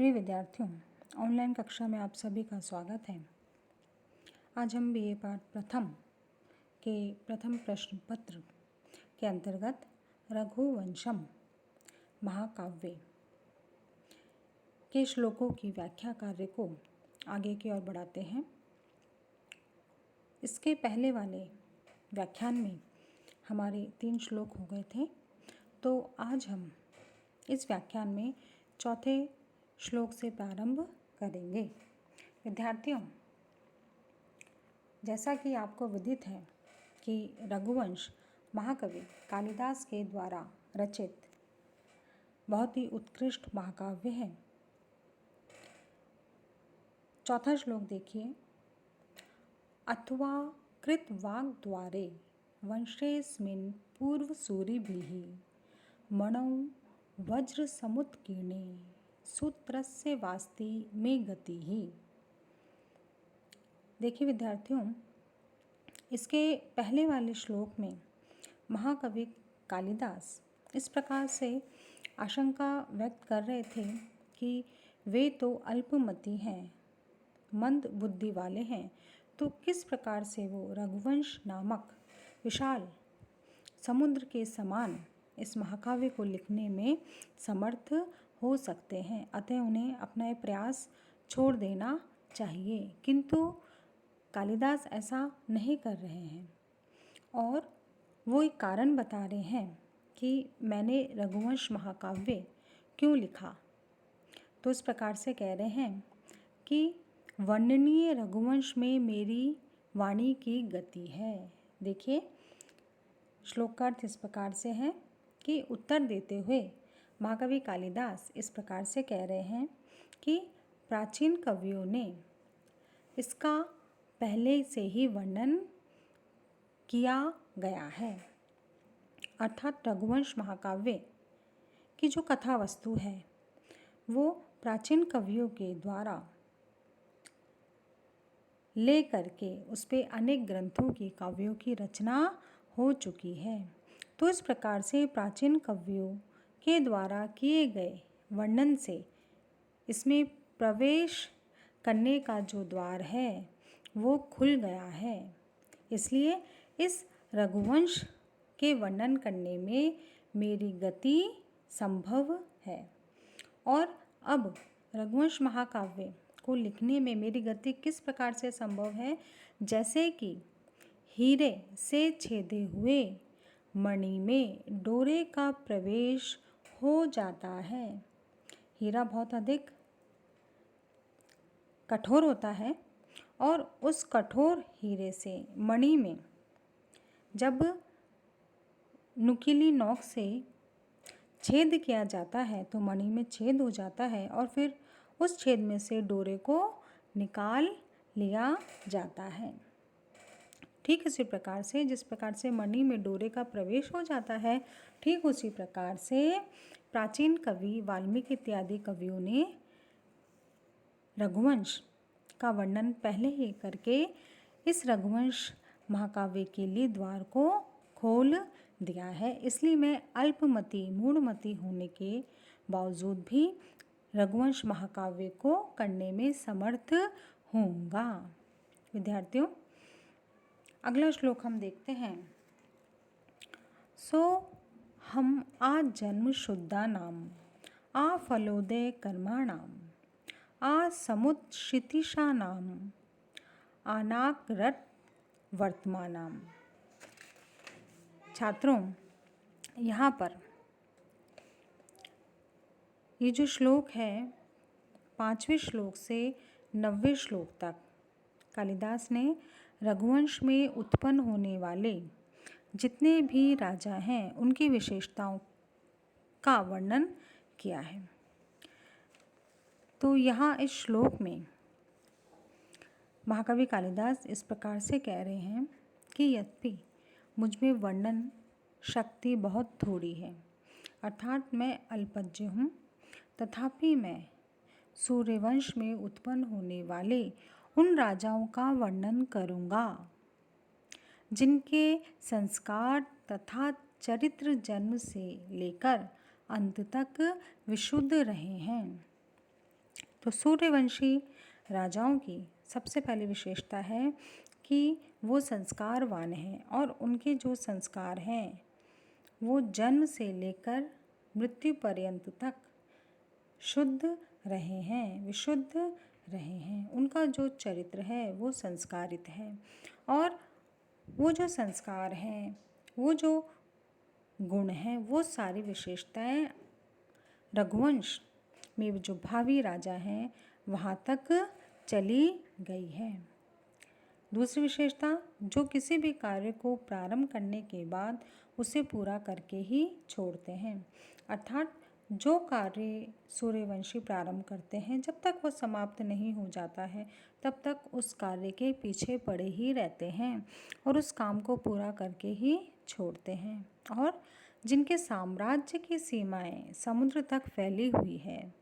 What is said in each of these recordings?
प्रिय विद्यार्थियों, ऑनलाइन कक्षा में आप सभी का स्वागत है। आज हम बीए पाठ प्रथम के प्रथम प्रश्न पत्र के अंतर्गत रघुवंशम महाकाव्य के श्लोकों की व्याख्या कार्य को आगे की ओर बढ़ाते हैं। इसके पहले वाले व्याख्यान में हमारे 3 श्लोक हो गए थे, तो आज हम इस व्याख्यान में चौथे श्लोक से प्रारंभ करेंगे। विद्यार्थियों, जैसा कि आपको विदित है कि रघुवंश महाकवि कालिदास के द्वारा रचित बहुत ही उत्कृष्ट महाकाव्य है। चौथा श्लोक देखिए। अथवा कृतवाग्द्वारे वंशेऽस्मिन् पूर्वसूरिभिः मणौ वज्रसमुत्कीर्णे सूत्रस्य वास्ति में गतिः। देखिए विद्यार्थियों, इसके पहले वाले श्लोक में महाकवि कालिदास इस प्रकार से आशंका व्यक्त कर रहे थे कि वे तो अल्पमति हैं, मंद बुद्धि वाले हैं, तो किस प्रकार से वो रघुवंश नामक विशाल समुद्र के समान इस महाकाव्य को लिखने में समर्थ हो सकते हैं। अतः उन्हें अपना ये प्रयास छोड़ देना चाहिए, किंतु कालिदास ऐसा नहीं कर रहे हैं और वो एक कारण बता रहे हैं कि मैंने रघुवंश महाकाव्य क्यों लिखा। तो इस प्रकार से कह रहे हैं कि वर्णनीय रघुवंश में मेरी वाणी की गति है। देखिए, श्लोक का अर्थ इस प्रकार से है कि उत्तर देते हुए महाकवि कालिदास इस प्रकार से कह रहे हैं कि प्राचीन कवियों ने इसका पहले से ही वर्णन किया गया है। अर्थात रघुवंश महाकाव्य की जो कथा वस्तु है वो प्राचीन कवियों के द्वारा ले करके उस पे अनेक ग्रंथों की काव्यों की रचना हो चुकी है। तो इस प्रकार से प्राचीन कवियों के द्वारा किए गए वर्णन से इसमें प्रवेश करने का जो द्वार है वो खुल गया है। इसलिए इस रघुवंश के वर्णन करने में मेरी गति संभव है। और अब रघुवंश महाकाव्य को लिखने में मेरी गति किस प्रकार से संभव है, जैसे कि हीरे से छेदे हुए मणि में डोरे का प्रवेश हो जाता है। हीरा बहुत अधिक कठोर होता है और उस कठोर हीरे से मणि में जब नुकीली नोक से छेद किया जाता है तो मणि में छेद हो जाता है और फिर उस छेद में से डोरे को निकाल लिया जाता है। ठीक इसी प्रकार से जिस प्रकार से मणि में डोरे का प्रवेश हो जाता है, ठीक उसी प्रकार से प्राचीन कवि वाल्मीकि इत्यादि कवियों ने रघुवंश का वर्णन पहले ही करके इस रघुवंश महाकाव्य के लिए द्वार को खोल दिया है। इसलिए मैं अल्पमति मूढ़मति होने के बावजूद भी रघुवंश महाकाव्य को करने में समर्थ होऊंगा। विद्यार्थियों, अगला श्लोक हम देखते हैं। सो हम आ जन्म शुद्धा नाम आ फलोदय कर्माणाम आ समुत्क्षितिषा नाम अनाकरत वर्तमानाम। छात्रों, यहाँ पर ये जो श्लोक है 5वें श्लोक से 9वें श्लोक तक कालिदास ने रघुवंश में उत्पन्न होने वाले जितने भी राजा हैं उनकी विशेषताओं का वर्णन किया है। तो यहाँ इस श्लोक में महाकवि कालिदास इस प्रकार से कह रहे हैं कि यद्यपि मुझ में वर्णन शक्ति बहुत थोड़ी है, अर्थात मैं अल्पज्ञ हूँ, तथापि मैं सूर्यवंश में उत्पन्न होने वाले उन राजाओं का वर्णन करूँगा जिनके संस्कार तथा चरित्र जन्म से लेकर अंत तक विशुद्ध रहे हैं। तो सूर्यवंशी राजाओं की सबसे पहली विशेषता है कि वो संस्कारवान हैं और उनके जो संस्कार हैं वो जन्म से लेकर मृत्यु पर्यंत तक शुद्ध रहे हैं, विशुद्ध रहे हैं। उनका जो चरित्र है वो संस्कारित है और वो जो संस्कार हैं, वो जो गुण हैं, वो सारी विशेषताएं रघुवंश में जो भावी राजा हैं वहाँ तक चली गई है। दूसरी विशेषता, जो किसी भी कार्य को प्रारंभ करने के बाद उसे पूरा करके ही छोड़ते हैं। अर्थात जो कार्य सूर्यवंशी प्रारंभ करते हैं जब तक वो समाप्त नहीं हो जाता है तब तक उस कार्य के पीछे पड़े ही रहते हैं और उस काम को पूरा करके ही छोड़ते हैं। और जिनके साम्राज्य की सीमाएं समुद्र तक फैली हुई है,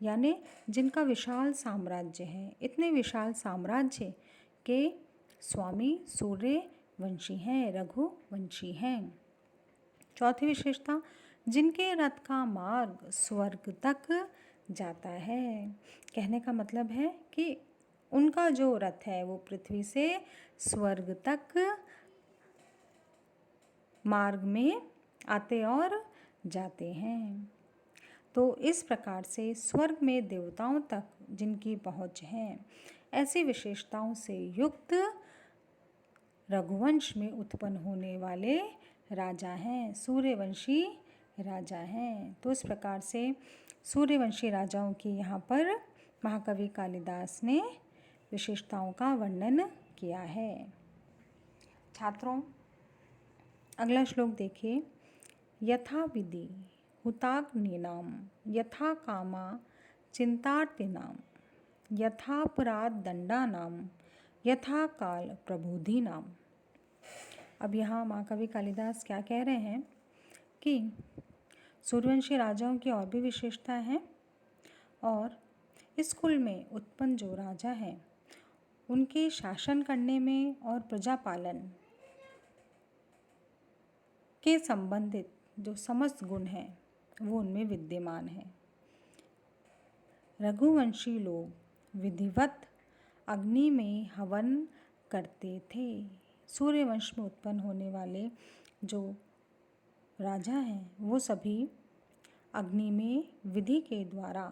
यानी जिनका विशाल साम्राज्य है, इतने विशाल साम्राज्य के स्वामी सूर्यवंशी हैं, रघुवंशी हैं। चौथी विशेषता, जिनके रथ का मार्ग स्वर्ग तक जाता है। कहने का मतलब है कि उनका जो रथ है वो पृथ्वी से स्वर्ग तक मार्ग में आते और जाते हैं। तो इस प्रकार से स्वर्ग में देवताओं तक जिनकी पहुँच है, ऐसी विशेषताओं से युक्त रघुवंश में उत्पन्न होने वाले राजा हैं, सूर्यवंशी राजा हैं। तो इस प्रकार से सूर्यवंशी राजाओं की यहाँ पर महाकवि कालिदास ने विशेषताओं का वर्णन किया है। छात्रों, अगला श्लोक देखिए। यथा विधि हुताग्नीनाम यथा कामा चिंतार्तिनाम यथापराध दंडानाम यथा काल प्रबोधिनाम। अब यहाँ महाकवि कालिदास क्या कह रहे हैं कि सूर्यवंशी राजाओं की और भी विशेषताएं हैं और इस कुल में उत्पन्न जो राजा हैं उनके शासन करने में और प्रजापालन के संबंधित जो समस्त गुण हैं वो उनमें विद्यमान है। रघुवंशी लोग विधिवत अग्नि में हवन करते थे। सूर्यवंश में उत्पन्न होने वाले जो राजा हैं वो सभी अग्नि में विधि के द्वारा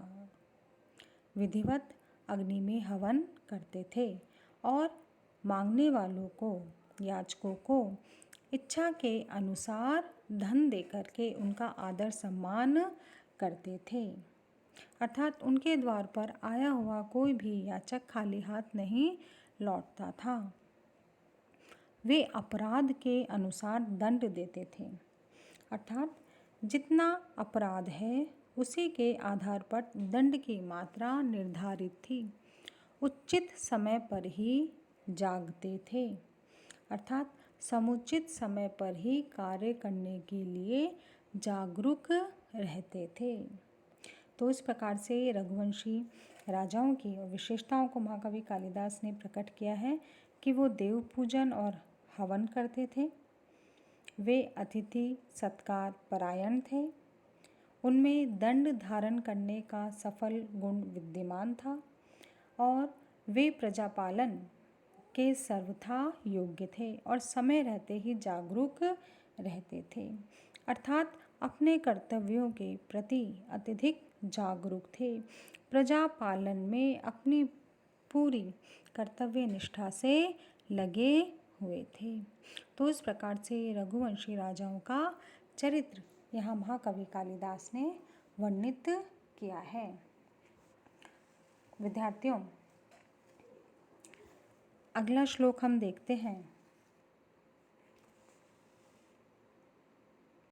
विधिवत अग्नि में हवन करते थे और मांगने वालों को, याचकों को इच्छा के अनुसार धन देकर के उनका आदर सम्मान करते थे। अर्थात उनके द्वार पर आया हुआ कोई भी याचक खाली हाथ नहीं लौटता था। वे अपराध के अनुसार दंड देते थे। अर्थात जितना अपराध है उसी के आधार पर दंड की मात्रा निर्धारित थी। उचित समय पर ही जागते थे, अर्थात समुचित समय पर ही कार्य करने के लिए जागरूक रहते थे। तो इस प्रकार से रघुवंशी राजाओं की विशेषताओं को महाकवि कालिदास ने प्रकट किया है कि वो देव पूजन और हवन करते थे, वे अतिथि सत्कार परायण थे, उनमें दंड धारण करने का सफल गुण विद्यमान था और वे प्रजापालन के सर्वथा योग्य थे और समय रहते ही जागरूक रहते थे। अर्थात अपने कर्तव्यों के प्रति अत्यधिक जागरूक थे। प्रजा पालन में अपनी पूरी कर्तव्य निष्ठा से लगे हुए थे। तो इस प्रकार से रघुवंशी राजाओं का चरित्र यहाँ महाकवि कालिदास ने वर्णित किया है। विद्यार्थियों, अगला श्लोक हम देखते हैं।